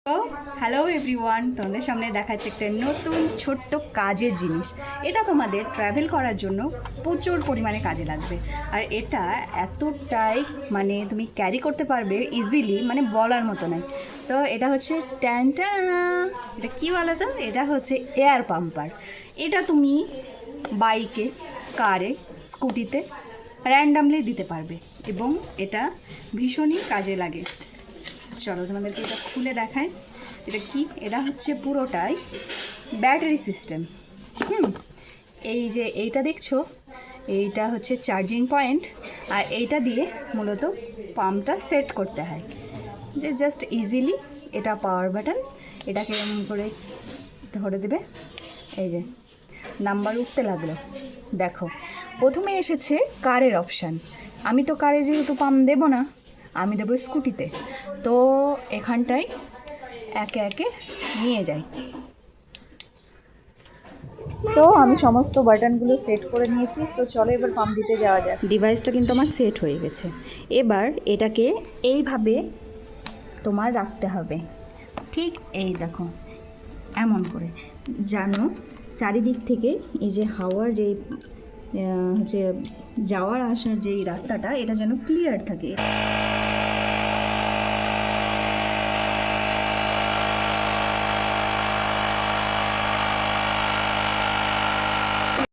তো hello everyone, তোমাদের সামনে দেখাচ্ছে একটা নতুন ছোট্ট কাজের জিনিস। এটা তোমাদের ট্রাভেল করার জন্য প্রচুর পরিমাণে কাজে লাগবে। আর এটা এতটাই মানে তুমি ক্যারি করতে পারবে ইজিলি, মানে বলার মতো নয়। তো এটা হচ্ছে ট্যানটা, এটা কী বলো তো, এটা হচ্ছে এয়ার পাম্পার। এটা তুমি বাইকে, কারে, স্কুটিতে র্যান্ডামলি দিতে পারবে এবং এটা ভীষণই কাজে লাগে। চলো তোমাদেরকে এটা খুলে দেখাই। এটা কি, এটা হচ্ছে পুরোটাই ব্যাটারি সিস্টেম। এই যে এইটা দেখছো, এইটা হচ্ছে চার্জিং পয়েন্ট, আর এইটা দিয়ে মূলত পাম্পটা সেট করতে হয়। যে জাস্ট ইজিলি এটা পাওয়ার বাটন, এটাকে এমন করে ধরে দেবে। এই যে নাম্বার উঠতে লাগলো, দেখো প্রথমে এসেছে কারের অপশান। আমি তো কারে যেহেতু পাম্প দেবো না, আমি দেবো স্কুটিতে। তো এখানটায় একে একে নিয়ে যাই। তো আমি সমস্ত বাটনগুলো সেট করে নিয়েছি। তো চলো এবার পাম্প দিতে যাওয়া যাক। ডিভাইসটা কিন্তু আমার সেট হয়ে গেছে। এবার এটাকে এইভাবে তোমার রাখতে হবে, ঠিক এই দেখো এমন করে, জানো চারিদিক থেকে এই যে হাওয়ার যেই হচ্ছে যাওয়ার আসার যেই রাস্তাটা, এটা যেন ক্লিয়ার থাকে।